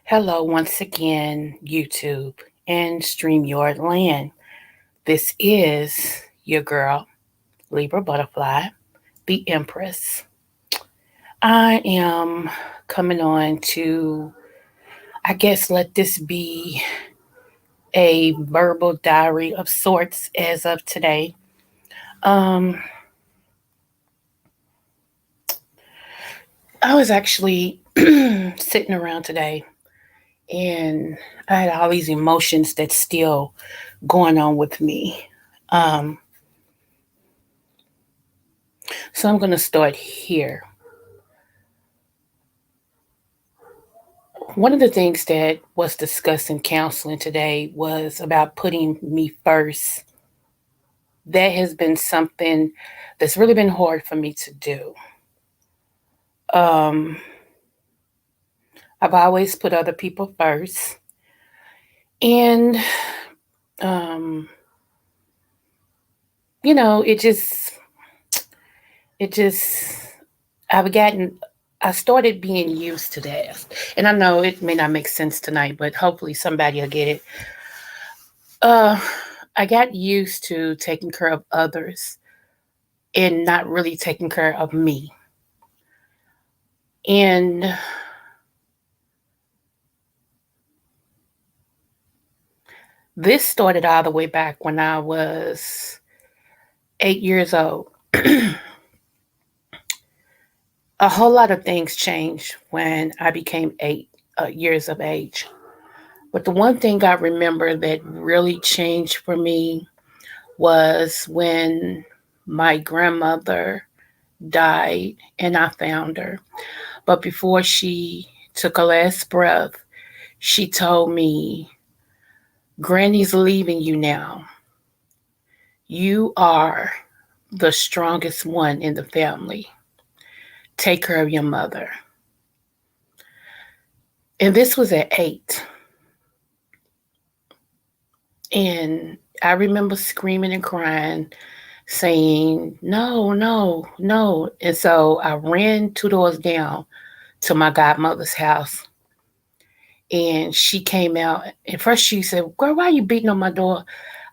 Hello, once again, YouTube and StreamYard Land. This is your girl, Libra Butterfly, the Empress. I am coming on to, I guess, let this be a verbal diary of sorts as of today. Um, I was actually sitting around today and I had all these emotions that's still going on with me. Um, so I'm going to start here. One of the things that was discussed in counseling today was about putting me first. That has been something that's really been hard for me to do. Um, I've always put other people first, and um, you know, it just, I've gotten, I started being used to that, and I know it may not make sense tonight, but hopefully somebody will get it. Uh, I got used to taking care of others and not really taking care of me. And this started all the way back when I was 8 years old. A whole lot of things changed when I became 8 years of age. But the one thing I remember that really changed for me was when my grandmother died and I found her. But before she took her last breath, she told me, Granny's leaving you now. You are the strongest one in the family. Take care of your mother. And this was at 8. And I remember screaming and crying, saying, no, no, no. And so I ran 2 doors down to my godmother's house. And she came out. And first she said, girl, why are you beating on my door?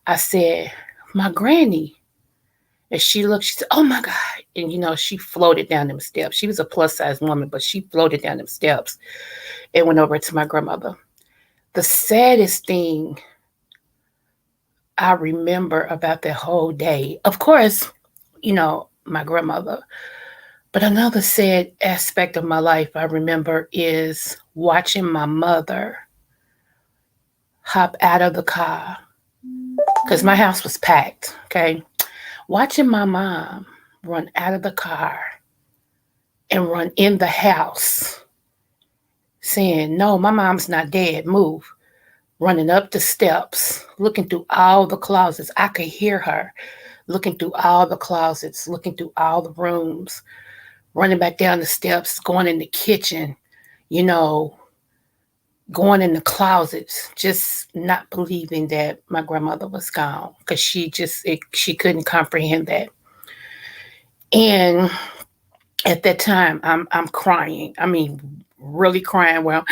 I said, my granny. And she looked, she said, oh my God. And she floated down them steps. She was a plus size woman, but she floated down them steps and went over to my grandmother. The saddest thing I remember about that whole day, of course, my grandmother, but another sad aspect of my life I remember is watching my mother hop out of the car because my house was packed, okay? Watching my mom run out of the car and run in the house saying, no, my mom's not dead, move. Running up the steps, looking through all the closets. I could hear her looking through all the closets, looking through all the rooms, running back down the steps, going in the kitchen, you know, going in the closets, just not believing that my grandmother was gone because she couldn't comprehend that. And at that time, I'm crying. I mean, really crying. Well,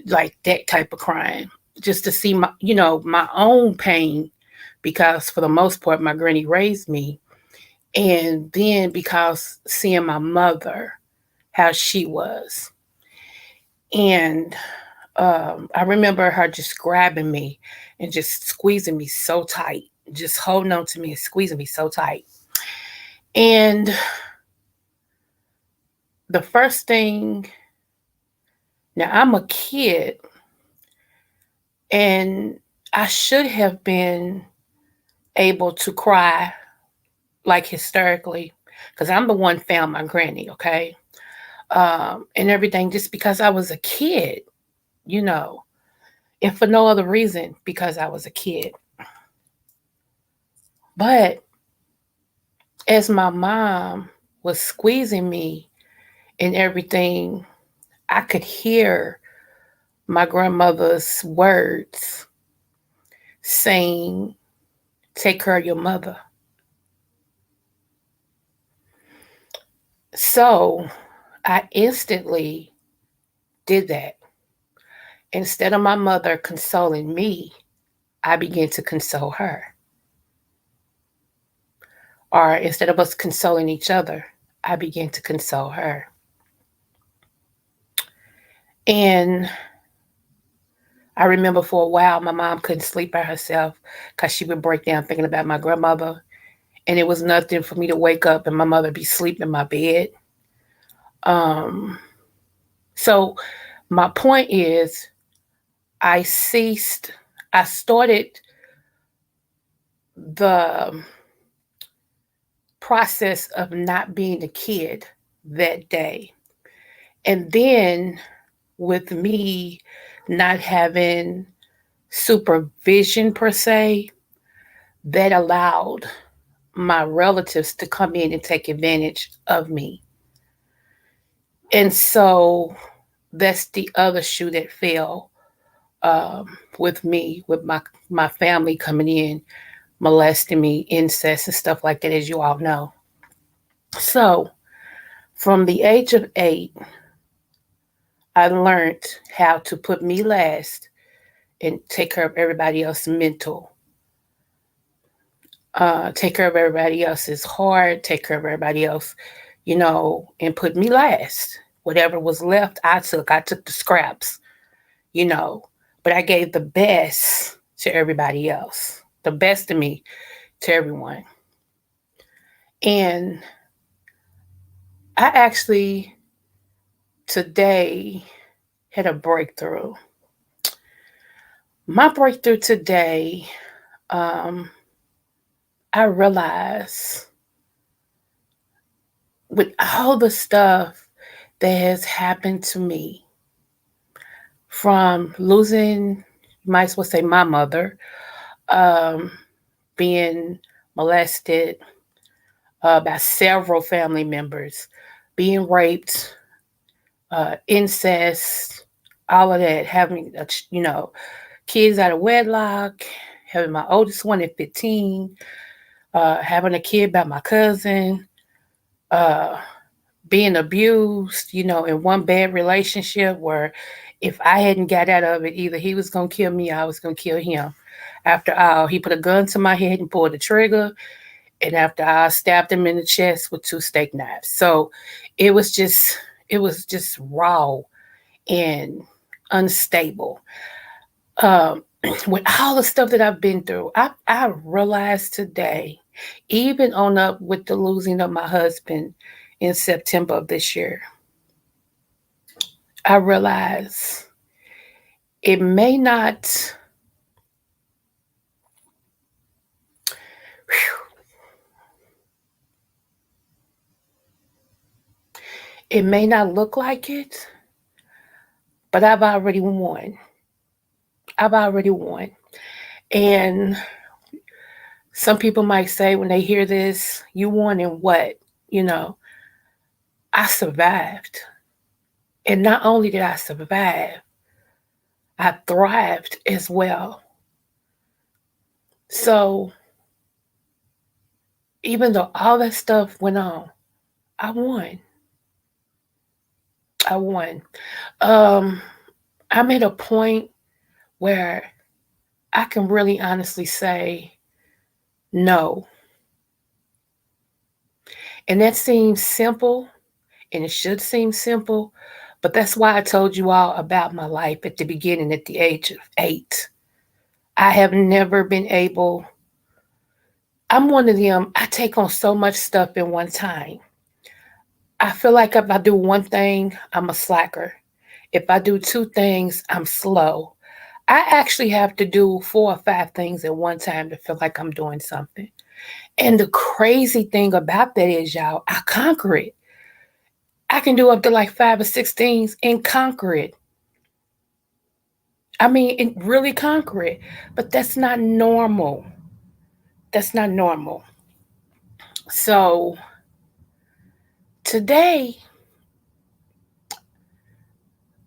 like that type of crying, just to see my own pain, because for the most part, my granny raised me, and then because seeing my mother, how she was, and I remember her just grabbing me and just squeezing me so tight, just holding on to me and squeezing me so tight. And the first thing, now I'm a kid, and I should have been able to cry like hysterically because I'm the one found my granny, okay? And everything just because I was a kid, you know, if for no other reason because I was a kid. But as my mom was squeezing me and everything, I could hear my grandmother's words saying, take care of your mother. So I instantly did that. Instead of my mother consoling me, I began to console her. Or instead of us consoling each other, I began to console her. And I remember for a while, my mom couldn't sleep by herself because she would break down thinking about my grandmother. And it was nothing for me to wake up and my mother be sleeping in my bed. Um, so my point is, I ceased, I started the process of not being a kid that day. And then with me not having supervision per se, that allowed my relatives to come in and take advantage of me. And so that's the other shoe that fell, with me, with my family coming in, molesting me, incest and stuff like that, as you all know. So from the age of 8, I learned how to put me last and take care of everybody else's mental, take care of everybody else's heart, take care of everybody else, and put me last. Whatever was left, I took. I took the scraps, you know, but I gave the best to everybody else, the best of me to everyone. And I actually today had a breakthrough. My breakthrough today, um, I realized with all the stuff that has happened to me, from losing, you might as well say, my mother, um, being molested by several family members, being raped, incest, all of that, having, kids out of wedlock, having my oldest one at 15, having a kid by my cousin, uh, being abused, in one bad relationship where if I hadn't got out of it, either he was going to kill me or I was going to kill him. After all, he put a gun to my head and pulled the trigger. And after I stabbed him in the chest with 2 steak knives. So it was just, it was just raw and unstable. Um, with all the stuff that I've been through, I realized today, even on up with the losing of my husband in September of this year, I realized it may not, it may not look like it, but I've already won. I've already won. And some people might say when they hear this, you won in what? You know, I survived. And not only did I survive, I thrived as well. So even though all that stuff went on, I won. I won. Um, I'm at a point where I can really honestly say no. And that seems simple, and it should seem simple, but that's why I told you all about my life at the beginning at the age of 8. I have never been able, I'm one of them, I take on so much stuff in one time. I feel like if I do one thing, I'm a slacker. If I do 2 things, I'm slow. I actually have to do 4 or 5 things at one time to feel like I'm doing something. And the crazy thing about that is, y'all, I conquer it. I can do up to like 5 or 6 things and conquer it. I mean, it really conquer it. But that's not normal. That's not normal. So today,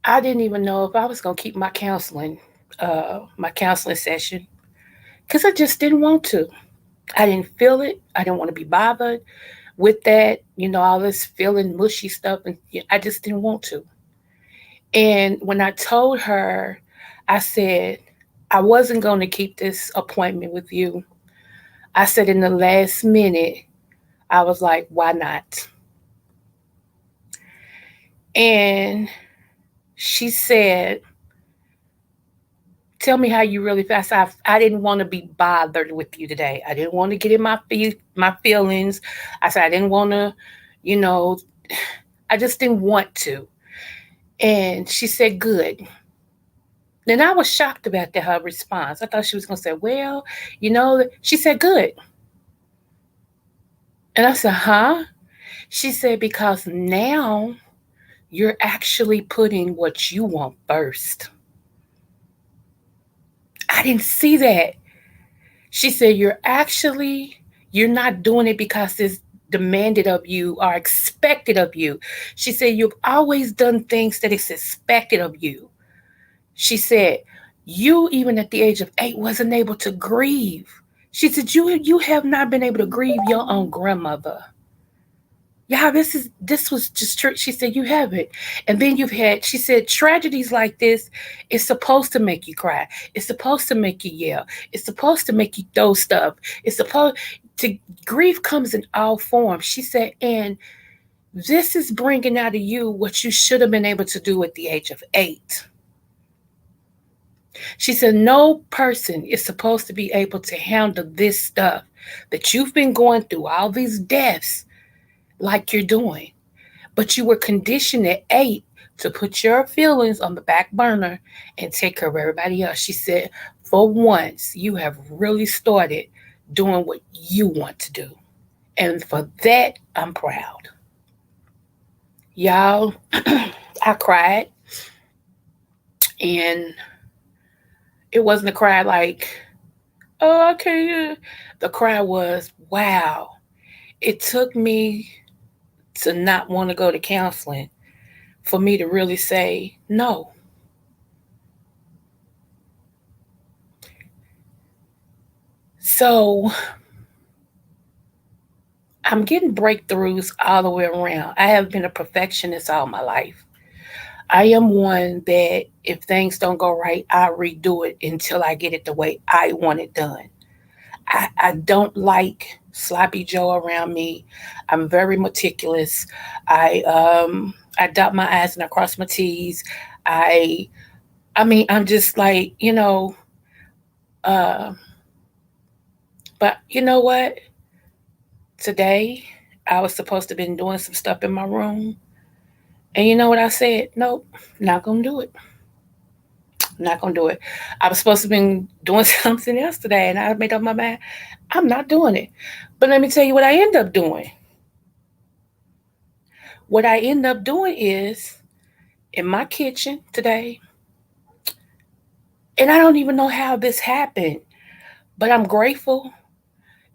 I didn't even know if I was going to keep my counseling session, because I just didn't want to. I didn't feel it. I didn't want to be bothered with that, all this feeling mushy stuff. And I just didn't want to. And when I told her, I said, I wasn't going to keep this appointment with you. I said, in the last minute, I was like, why not? And she said, tell me how you really feel. I didn't want to be bothered with you today. I didn't want to get in my feelings. I said, I didn't want to, you know, I just didn't want to. And she said, good. Then I was shocked about her response. I thought she was going to say, well, she said, good. And I said, huh? She said, because now you're actually putting what you want first. I didn't see that. She said, you're not doing it because it's demanded of you or expected of you. She said, you've always done things that is expected of you. She said, you, even at the age of 8, wasn't able to grieve. She said, you have not been able to grieve your own grandmother. Yeah, this was just true. She said, you haven't. And then you've had, she said, tragedies like this is supposed to make you cry. It's supposed to make you yell. It's supposed to make you throw stuff. It's supposed to, grief comes in all forms. She said, and this is bringing out of you what you should have been able to do at the age of 8. She said, no person is supposed to be able to handle this stuff that you've been going through, all these deaths, like you're doing. But you were conditioned at 8 to put your feelings on the back burner and take care of everybody else. She said, for once, you have really started doing what you want to do. And for that, I'm proud. Y'all, I cried. And it wasn't a cry like, oh, okay. The cry was, wow. It took me to not want to go to counseling for me to really say no. So I'm getting breakthroughs all the way around. I have been a perfectionist all my life. I am one that if things don't go right, I redo it until I get it the way I want it done. I don't like sloppy Joe around me. I'm very meticulous. I dot my I's and I cross my T's. I I mean I'm just like, uh but you know what? Today I was supposed to have been doing some stuff in my room. And you know what I said? Nope, not gonna do it. Not gonna do it. I was supposed to have been doing something else today and I made up my mind. I'm not doing it. But let me tell you what I end up doing. What I end up doing is in my kitchen today, and I don't even know how this happened, but I'm grateful.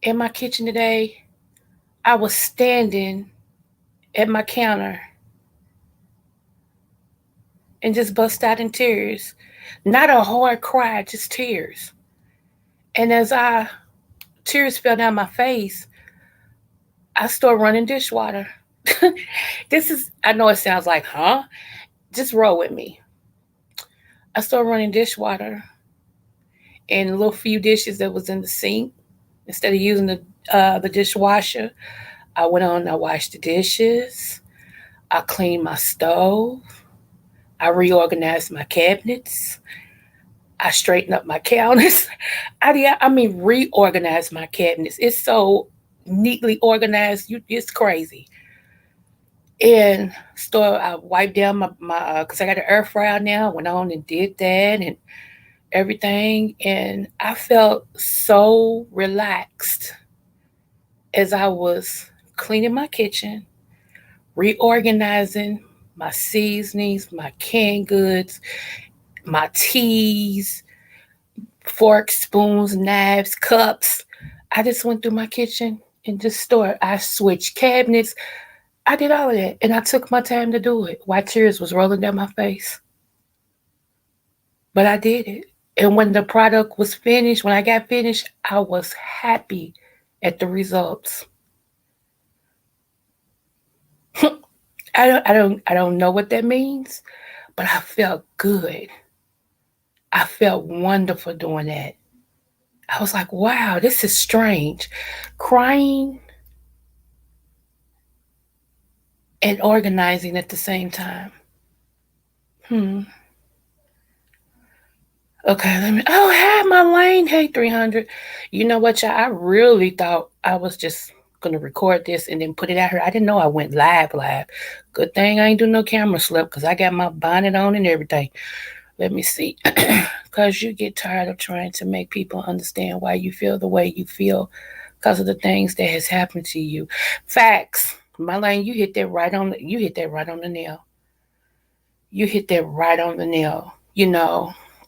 In my kitchen today, I was standing at my counter and just bust out in tears. Not a hard cry, just tears. And as tears fell down my face, I started running dishwater. I know it sounds like, huh? Just roll with me. I started running dishwater and a little few dishes that was in the sink. Instead of using the dishwasher, I went on and I washed the dishes. I cleaned my stove. I reorganized my cabinets. I straightened up my counters. I mean, reorganized my cabinets. It's so neatly organized. It's crazy. And I wiped down my because I got an air fryer now. Went on and did that and everything, and I felt so relaxed as I was cleaning my kitchen, reorganizing my seasonings, my canned goods, my teas, forks, spoons, knives, cups. I just went through my kitchen and just started. I switched cabinets. I did all of that, and I took my time to do it while tears was rolling down my face. But I did it. And when the product was finished, when I got finished, I was happy at the results. I don't know what that means, but I felt good. I felt wonderful doing that. I was like, wow, this is strange. Crying and organizing at the same time. Hmm. Okay, let me. Oh, hey, my lane. Hey, 300. You know what, y'all? I really thought I was just gonna record this and then put it out here. I didn't know I went live. Good thing I ain't do no camera slip because I got my bonnet on and everything. Let me see. Because you get tired of trying to make people understand why you feel the way you feel because of the things that has happened to you. Facts. My lane, you hit that right on. You hit that right on the nail. You hit that right on the nail.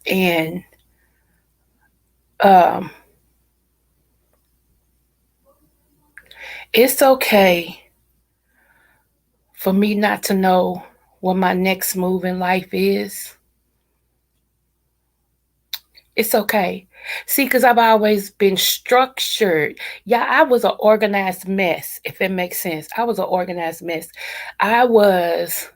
And um it's okay for me not to know what my next move in life is. It's okay. See, because I've always been structured. Yeah, I was an organized mess, if it makes sense. I was an organized mess. I was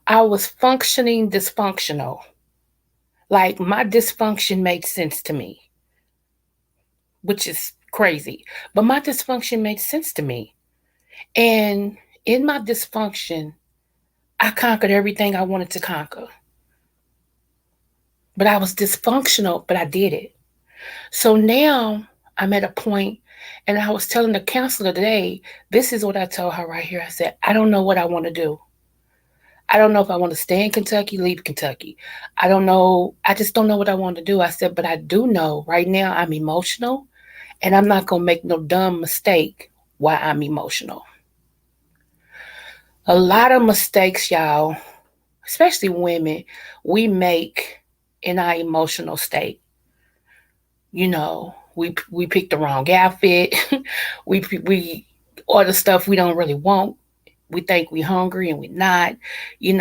I was functioning dysfunctional. Like my dysfunction made sense to me, which is crazy. But my dysfunction made sense to me. And in my dysfunction, I conquered everything I wanted to conquer. But I was dysfunctional, but I did it. So now I'm at a point, and I was telling the counselor today, this is what I told her right here. I said, I don't know what I want to do. I don't know if I want to stay in Kentucky, leave Kentucky. I don't know. I just don't know what I want to do. I said, but I do know right now I'm emotional, and I'm not going to make no dumb mistake while I'm emotional. A lot of mistakes, y'all, especially women, we make in our emotional state. We pick the wrong outfit. we order stuff we don't really want. We think we hungry and we're not.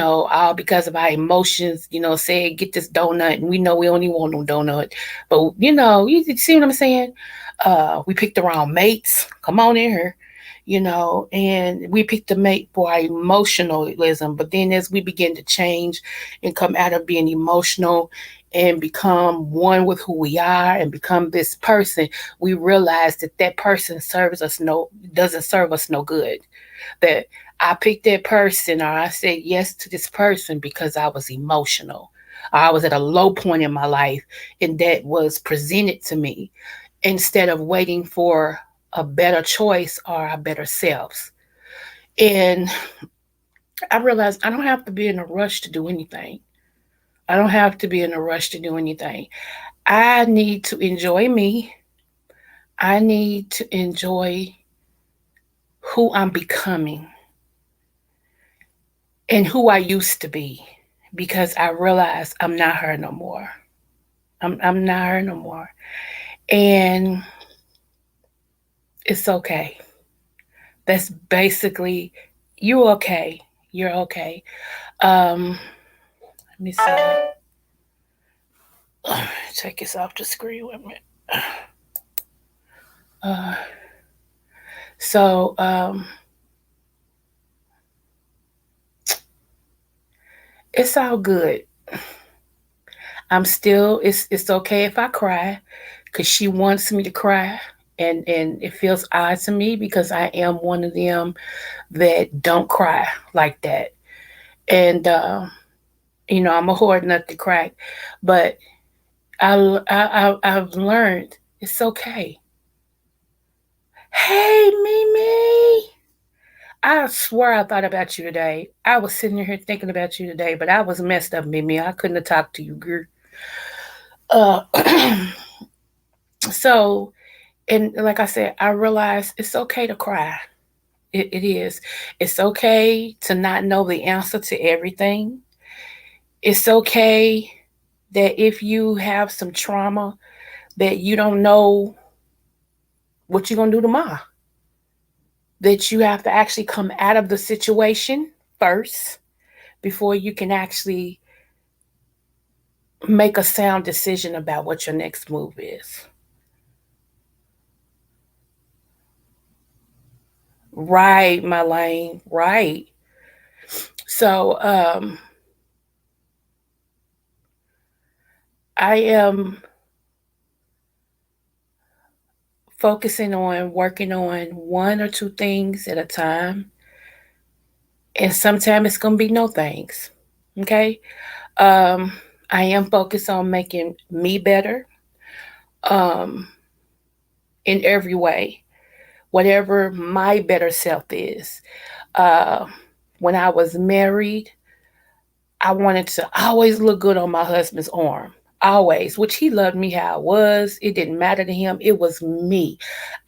All because of our emotions. Say get this donut, and we know we don't even want no donut. But you see what I'm saying? We picked the wrong mates. Come on in here. And we picked the mate for our emotionalism. But then as we begin to change and come out of being emotional and become one with who we are and become this person, we realize that that person doesn't serve us no good. That I picked that person, or I said yes to this person because I was emotional. I was at a low point in my life, and that was presented to me instead of waiting for a better choice or a better selves. And I realized I don't have to be in a rush to do anything. I don't have to be in a rush to do anything. I need to enjoy me. I need to enjoy who I'm becoming and who I used to be, because I realize I'm not her no more. I'm not her no more. And it's okay. That's basically, you okay. You're okay. Let me see. Take this off the screen with me. Uh, so it's all good. It's okay if I cry, because she wants me to cry. And it feels odd to me because I am one of them that don't cry like that. And I'm a hoard nut to crack. But I've learned it's okay. Hey, Mimi. I swear I thought about you today. I was sitting here thinking about you today, but I was messed up, Mimi. I couldn't have talked to you, girl. Uh, so, and like I said, I realized it's okay to cry. It is. It's okay to not know the answer to everything. It's okay that if you have some trauma, that you don't know what you're gonna do tomorrow. That you have to actually come out of the situation first before you can actually make a sound decision about what your next move is. Right, my lane. Right. So, I am focusing on working on one or two things at a time. And sometimes it's going to be no things. Okay. Um, I am focused on making me better um, in every way, whatever my better self is. Uh, when I was married, I wanted to always look good on my husband's arm. Always, which he loved me how I was. It didn't matter to him. It was me.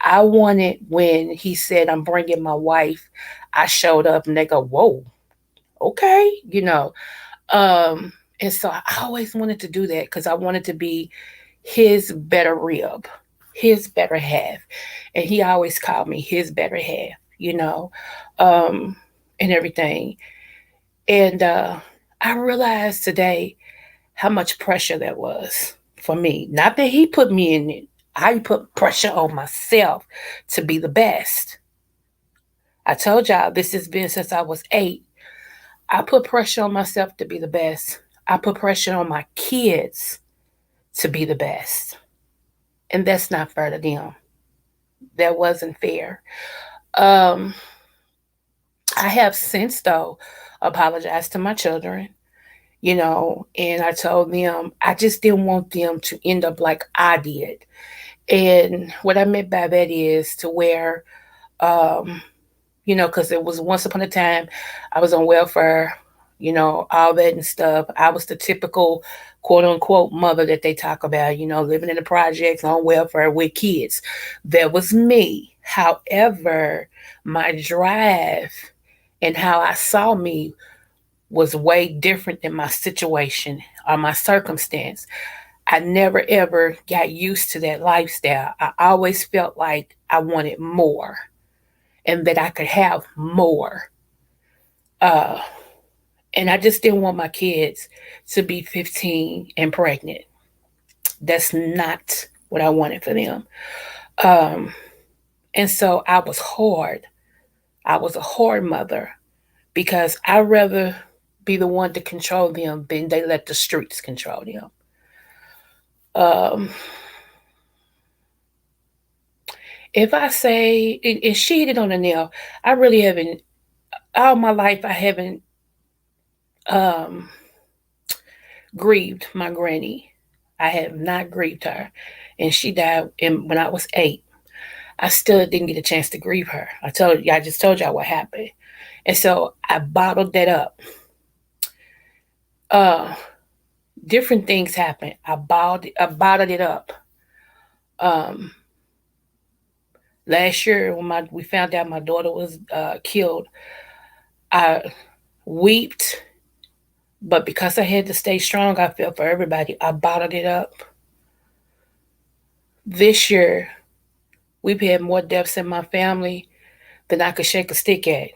I wanted when he said, I'm bringing my wife, I showed up and they go, whoa, okay, you know. And so I always wanted to do that because I wanted to be his better rib, his better half. And he always called me his better half, you know, um, and everything. And I realized today how much pressure that was for me. Not that he put me in it, I put pressure on myself to be the best. I told y'all this has been since I was 8. I put pressure on myself to be the best. I put pressure on my kids to be the best. And that's not fair to them. That wasn't fair. Um, I have since, though, apologized to my children, and I told them I just didn't want them to end up like I did. And what I meant by that is to where, um, because it was once upon a time I was on welfare, all that and stuff. I was the typical quote unquote mother that they talk about, living in the projects on welfare with kids. That was me. However, my drive and how I saw me was way different than my situation or my circumstance. I never ever got used to that lifestyle. I always felt like I wanted more and that I could have more. Uh, and I just didn't want my kids to be 15 and pregnant. That's not what I wanted for them. Um, and so I was hard. I was a hard mother because I'd rather be the one to control them than they let the streets control them. Um, if I say, and she hit it on the nail, I really haven't, all my life, I haven't um, grieved my granny. I have not grieved her. And she died when I was 8. I still didn't get a chance to grieve her. I just told y'all what happened. And so I bottled that up. Uh, Different things happened. I bottled it up. Um, Last year when we found out my daughter was killed, I wept, but because I had to stay strong, I felt for everybody. I bottled it up. This year, we've had more deaths in my family than I could shake a stick at.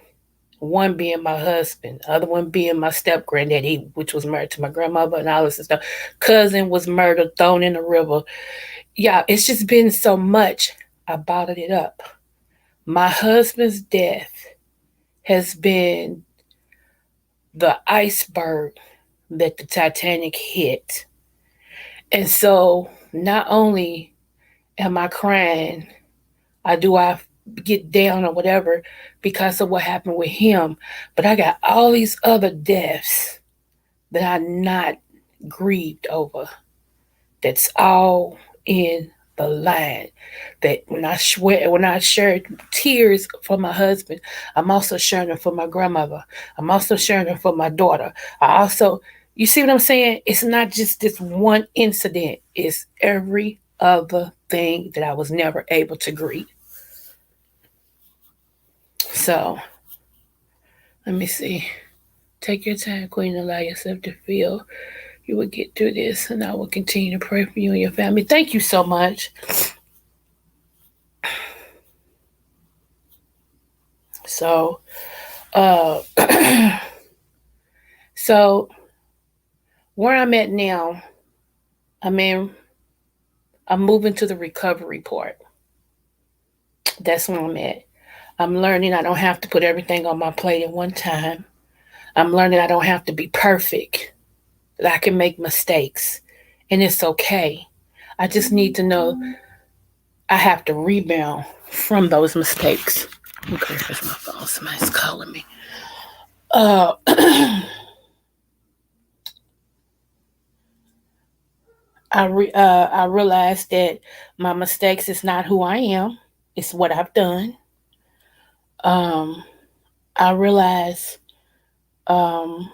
One being my husband, the other one being my step granddaddy, which was married to my grandmother and all this stuff. Cousin was murdered, thrown in the river. Yeah, it's just been so much. I bottled it up. My husband's death has been the iceberg that the Titanic hit. And so not only am I crying, or do I get down or whatever because of what happened with him, but I got all these other deaths that I'm not grieved over. That's all in the line. That when I shared tears for my husband, I'm also sharing them for my grandmother. I'm also sharing them for my daughter. I also, you see what I'm saying? It's not just this one incident. It's every other thing that I was never able to grieve. So let me see. Take your time, Queen. Allow yourself to feel. You will get through this, and I will continue to pray for you and your family. Thank you so much. So, uh, so where I'm at now, I mean, I'm moving to the recovery part. That's where I'm at. I'm learning I don't have to put everything on my plate at one time. I'm learning I don't have to be perfect. That I can make mistakes and it's okay. I just need to know I have to rebound from those mistakes. Okay, here's my phone. Somebody's calling me. Uh, I realized that my mistakes is not who I am. It's what I've done. Um, I realize um,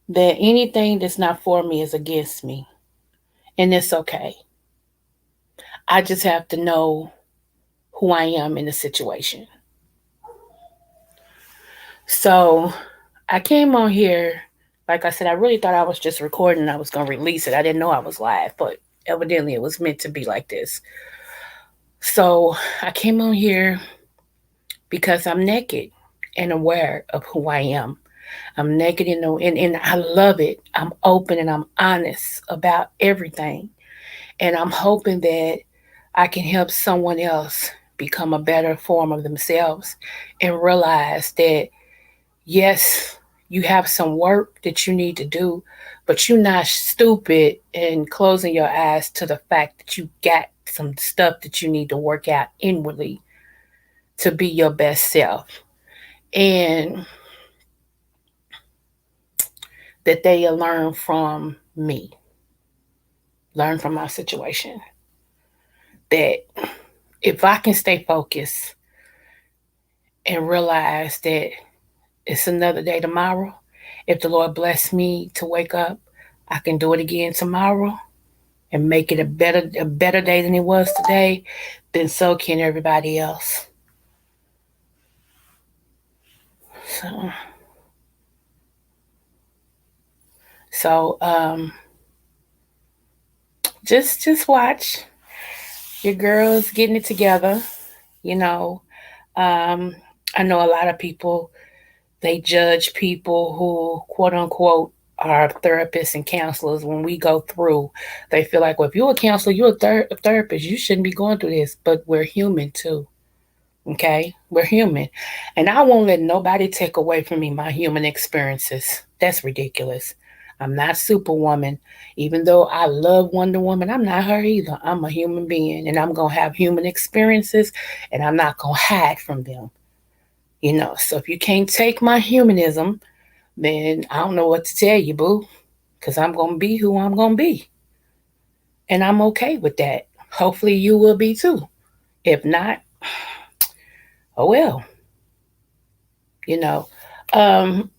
that anything that's not for me is against me, and it's okay. I just have to know who I am in the situation. So I came on here, like I said, I really thought I was just recording and I was going to release it. I didn't know I was live, but evidently it was meant to be like this. So I came on here because I'm naked and aware of who I am. I'm naked and I love it. I'm open and I'm honest about everything. And I'm hoping that I can help someone else become a better form of themselves and realize that, yes, you have some work that you need to do, but you're not stupid and closing your eyes to the fact that you got some stuff that you need to work out inwardly to be your best self. And that they learn from me, learn from my situation. That if I can stay focused and realize that it's another day tomorrow, if the Lord bless me to wake up, I can do it again tomorrow and make it a better day than it was today, then so can everybody else. So so just watch your girls getting it together. You know, um, I know a lot of people, they judge people who quote unquote are therapists and counselors. When we go through, they feel like, well, if you're a counselor, you're a therapist, you shouldn't be going through this. But we're human too. Okay, we're human, and I won't let nobody take away from me my human experiences. That's ridiculous. I'm not Superwoman. Even though I love Wonder Woman, I'm not her either. I'm a human being, and I'm gonna have human experiences, and I'm not gonna hide from them. So if you can't take my humanism, then I don't know what to tell you, boo, because I'm gonna be who I'm gonna be, and I'm okay with that. Hopefully, you will be too. If not, oh well. You know. Um,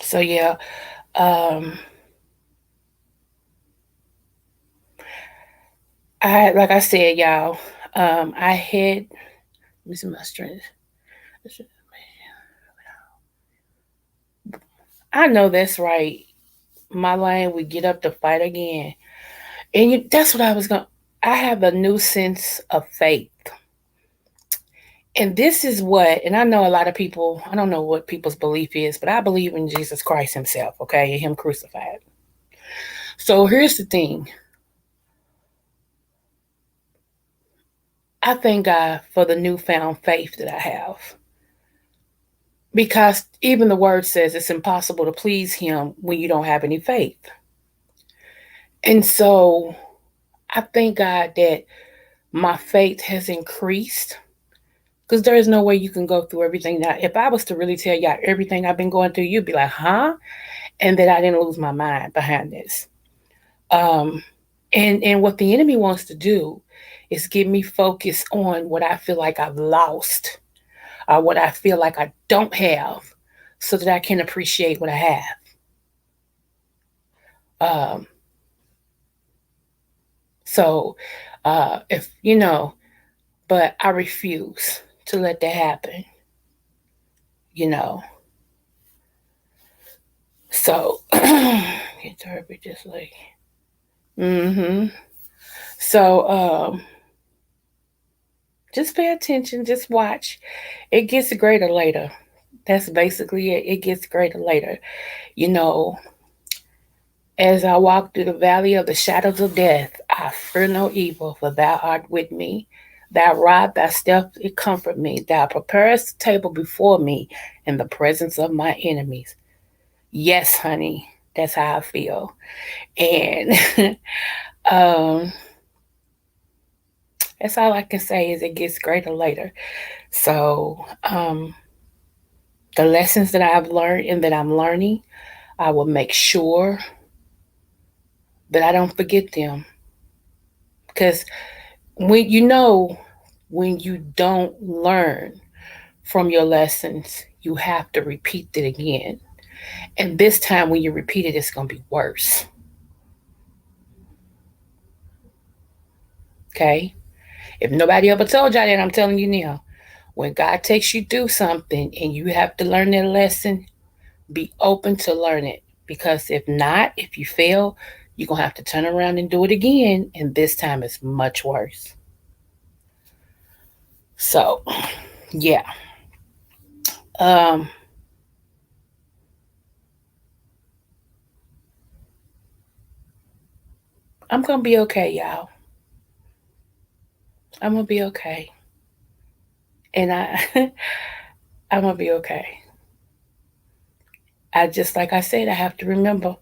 so yeah, um, I like I said, y'all. I had let me see my strength. I know that's right. My lane would get up to fight again, and that's what I was going. I have a new sense of faith, and this is what. And I know a lot of people. I don't know what people's belief is, but I believe in Jesus Christ Himself. Okay, and Him crucified. So here's the thing. I thank God for the newfound faith that I have. Because even the word says it's impossible to please Him when you don't have any faith. And so I thank God that my faith has increased, because there is no way you can go through everything. Now, if I was to really tell y'all everything I've been going through, you'd be like, huh? And that I didn't lose my mind behind this. Um, and what the enemy wants to do is get me focused on what I feel like I've lost, or what I feel like I don't have, so that I can appreciate what I have. Um, so, if but I refuse to let that happen, you know. So, get therapy just like, mm-hmm. So, just pay attention, just watch. It gets greater later. That's basically it. It gets greater later. You know, as I walk through the valley of the shadows of death, I fear no evil, for thou art with me. Thy rod, thy staff, it comfort me. Thou preparest a table before me in the presence of my enemies. Yes, honey, that's how I feel. And um, that's all I can say is it gets greater later. So the lessons that I've learned and that I'm learning, I will make sure that I don't forget them. Because when when you don't learn from your lessons, you have to repeat it again. And this time, when you repeat it, it's going to be worse. Okay? If nobody ever told y'all that, I'm telling you now. When God takes you through something and you have to learn that lesson, be open to learn it. Because if not, if you fail, you're going to have to turn around and do it again. And this time it's much worse. So, yeah. Um, I'm going to be okay, y'all. I'm going to be okay. And I'm going to be okay. I just, like I said, I have to remember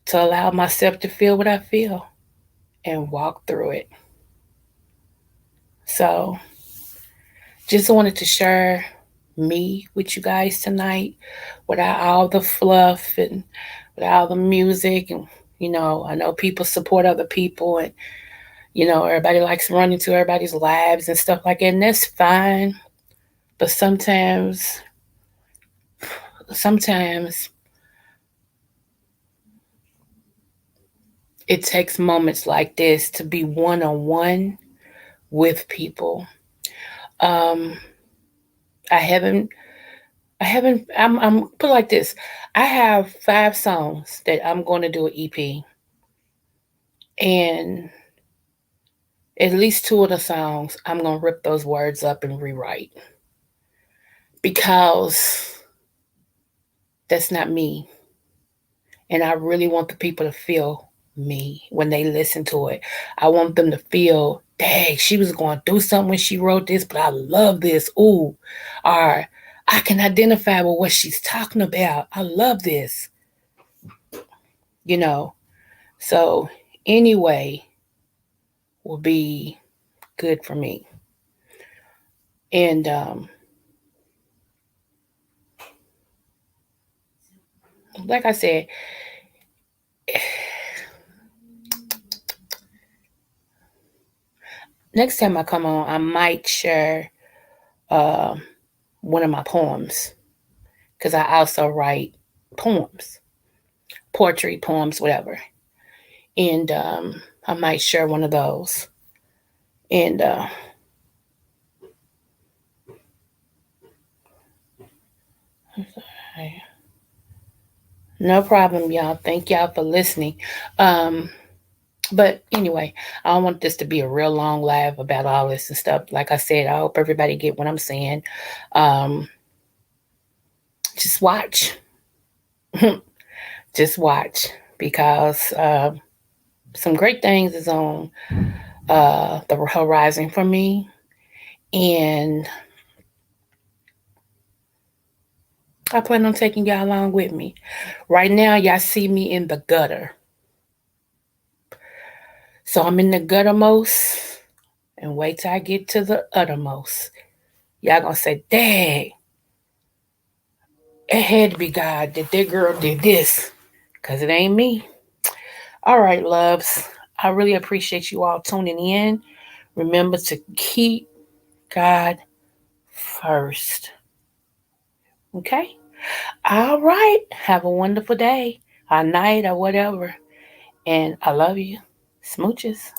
to allow myself to feel what I feel and walk through it. So, just wanted to share me with you guys tonight without all the fluff and without all the music. And, I know people support other people and, everybody likes running to everybody's lives and stuff like that. And that's fine. But sometimes it takes moments like this to be one on one with people. Um, I haven't I'm put it like this. I have 5 songs that I'm going to do an EP, and at least 2 of the songs I'm going to rip those words up and rewrite because that's not me, and I really want the people to feel me when they listen to it. I want them to feel, dang, she was going through something when she wrote this, but I love this. Ooh, or I can identify with what she's talking about. I love this, you know. So, anyway, will be good for me. And like I said, next time I come on, I might share uh, one of my poems because I also write poems, poetry, poems, whatever. And I might share one of those. And no problem, y'all. Thank y'all for listening. Um, but anyway, I don't want this to be a real long live about all this and stuff. Like I said, I hope everybody get what I'm saying. Um, just watch. Just watch because some great things is on the horizon for me, and I plan on taking y'all along with me. Right now, y'all see me in the gutter, so I'm in the guttermost, and wait till I get to the uttermost. Y'all gonna say, "Dang, it had to be God that girl did this," cause it ain't me. All right, loves. I really appreciate you all tuning in. Remember to keep God first. Okay? All right. Have a wonderful day, or night, or whatever. And I love you. Smooches.